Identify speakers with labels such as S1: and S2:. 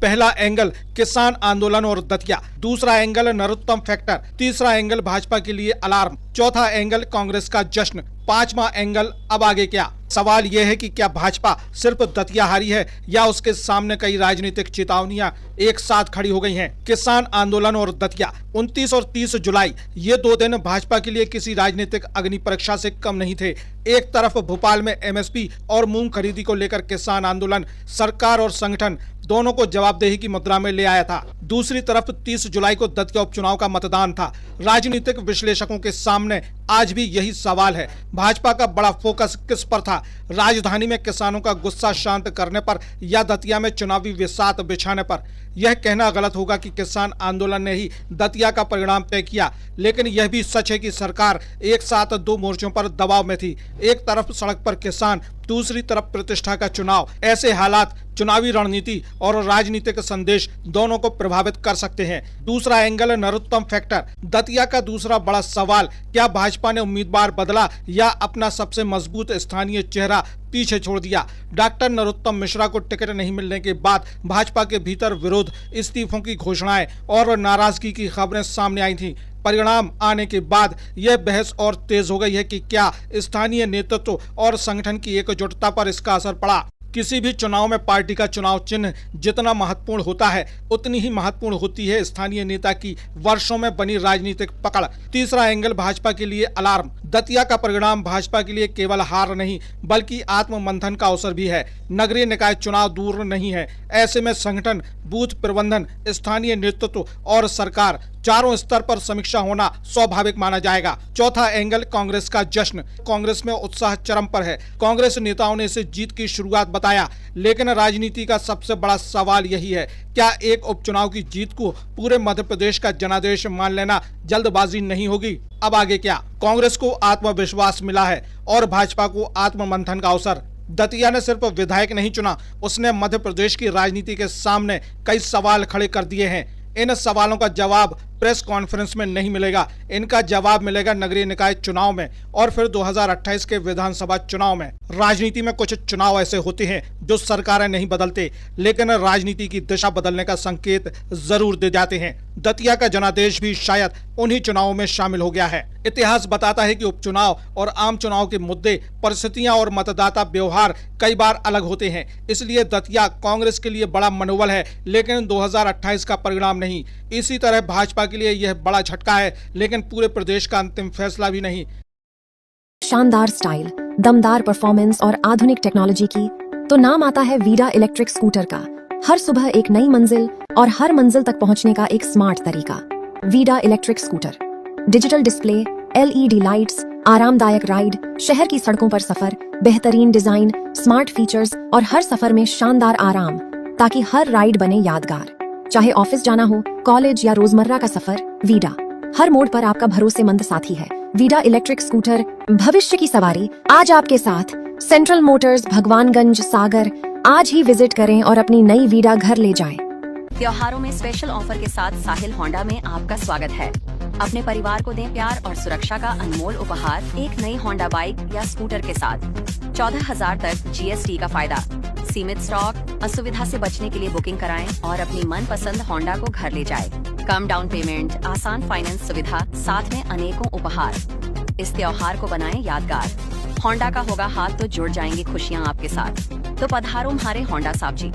S1: पहला एंगल किसान आंदोलन और दतिया, दूसरा एंगल नरोत्तम फैक्टर, तीसरा एंगल भाजपा के लिए अलार्म, चौथा एंगल कांग्रेस का जश्न, पांचवा एंगल अब आगे क्या। सवाल यह है कि क्या भाजपा सिर्फ दतिया हारी है या उसके सामने कई राजनीतिक चेतावनियां एक साथ खड़ी हो गई हैं। किसान आंदोलन और दतिया, 29 और 30 जुलाई, ये 2 दिन भाजपा के लिए किसी राजनीतिक अग्नि परीक्षा से कम नहीं थे। एक तरफ भोपाल में एमएसपी और मूंग खरीदी को लेकर किसान आंदोलन सरकार और संगठन दोनों को जवाबदेही की मुद्रा में ले आया था। दूसरी तरफ 30 जुलाई को दतिया उपचुनाव का मतदान था। राजनीतिक विश्लेषकों के सामने आज भी यही सवाल है, भाजपा का बड़ा फोकस किस पर था, राजधानी में किसानों का गुस्सा शांत करने पर या दतिया में चुनावी विसात बिछाने पर। यह कहना गलत होगा कि किसान आंदोलन ने ही दतिया का परिणाम तय किया, लेकिन यह भी सच है कि सरकार एक साथ 2 मोर्चों पर दबाव में थी। एक तरफ सड़क पर किसान, दूसरी तरफ प्रतिष्ठा का चुनाव। ऐसे हालात चुनावी रणनीति और राजनीतिक संदेश दोनों को प्रभावित कर सकते हैं। दूसरा एंगल नरोत्तम फैक्टर, दतिया का दूसरा बड़ा सवाल, क्या भाजपा ने उम्मीदवार बदला या अपना सबसे मजबूत स्थानीय चेहरा पीछे छोड़ दिया। डॉक्टर नरोत्तम मिश्रा को टिकट नहीं मिलने के बाद भाजपा के भीतर विरोध, इस्तीफों की घोषणाएं और नाराजगी की खबरें सामने आई थी। परिणाम आने के बाद यह बहस और तेज हो गई है कि क्या स्थानीय नेतृत्व और संगठन की एकजुटता पर इसका असर पड़ा। किसी भी चुनाव में पार्टी का चुनाव चिन्ह जितना महत्वपूर्ण होता है, उतनी ही महत्वपूर्ण होती है स्थानीय नेता की वर्षों में बनी राजनीतिक पकड़। तीसरा एंगल भाजपा के लिए अलार्म, दतिया का परिणाम भाजपा के लिए केवल हार नहीं बल्कि आत्ममंथन का अवसर भी है। नगरीय निकाय चुनाव दूर नहीं है, ऐसे में संगठन, बूथ प्रबंधन, स्थानीय नेतृत्व और सरकार चारों स्तर पर समीक्षा होना स्वाभाविक माना जाएगा। चौथा एंगल कांग्रेस का जश्न, कांग्रेस में उत्साह चरम पर है। कांग्रेस नेताओं ने इसे जीत की शुरुआत बताया, लेकिन राजनीति का सबसे बड़ा सवाल यही है, क्या एक उपचुनाव की जीत को पूरे मध्य प्रदेश का जनादेश मान लेना जल्दबाजी नहीं होगी। अब आगे क्या। कांग्रेस को आत्मविश्वास मिला है और भाजपा को आत्ममंथन का अवसर। दतिया ने सिर्फ विधायक नहीं चुना, उसने मध्य प्रदेश की राजनीति के सामने कई सवाल खड़े कर दिए हैं। इन सवालों का जवाब प्रेस कॉन्फ्रेंस में नहीं मिलेगा, इनका जवाब मिलेगा नगरीय निकाय चुनाव में और फिर 2028 के विधानसभा चुनाव में। राजनीति में कुछ चुनाव ऐसे होते हैं जो सरकारें नहीं बदलते, लेकिन राजनीति की दिशा बदलने का संकेत जरूर दे जाते हैं। दतिया का जनादेश भी शायद उन्हीं चुनावों में शामिल हो गया है। इतिहास बताता है कि उपचुनाव और आम चुनाव के मुद्दे, परिस्थितियां और मतदाता व्यवहार कई बार अलग होते हैं। इसलिए दतिया कांग्रेस के लिए बड़ा मनोबल है, लेकिन 2028 का परिणाम नहीं। इसी तरह भाजपा के लिए यह बड़ा झटका है, लेकिन पूरे प्रदेश का अंतिम फैसला भी नहीं।
S2: शानदार स्टाइल, दमदार परफॉर्मेंस और आधुनिक टेक्नोलॉजी की तो नाम आता है वीडा इलेक्ट्रिक स्कूटर का। हर सुबह एक नई मंजिल और हर मंजिल तक पहुंचने का एक स्मार्ट तरीका। Vida electric scooter, digital display, LED lights, आरामदायक राइड, शहर की सड़कों पर सफर, बेहतरीन डिजाइन, स्मार्ट फीचर्स और हर सफर में शानदार आराम, ताकि हर राइड बने यादगार। चाहे ऑफिस जाना हो, कॉलेज या रोजमर्रा का सफर, वीडा हर मोड़ पर आपका भरोसेमंद साथी है। वीडा इलेक्ट्रिक स्कूटर, भविष्य की सवारी आज आपके साथ। सेंट्रल मोटर्स, भगवानगंज, सागर। आज ही विजिट करें और अपनी नई वीडा घर ले जाएं।
S3: त्योहारों में स्पेशल ऑफर के साथ साहिल होंडा में आपका स्वागत है। अपने परिवार को दें प्यार और सुरक्षा का अनमोल उपहार एक नई होंडा बाइक या स्कूटर के साथ। 14,000 तक जीएसटी का फायदा, सीमित स्टॉक। असुविधा से बचने के लिए बुकिंग कराएं और अपनी मनपसंद होंडा को घर ले जाएं। कम डाउन पेमेंट, आसान फाइनेंस सुविधा, साथ में अनेकों उपहार। इस त्योहार को बनाएं यादगार। होंडा का होगा हाथ तो जुड़ जाएंगी खुशियां आपके साथ। तो पधारो हमारे होंडा साहब जी।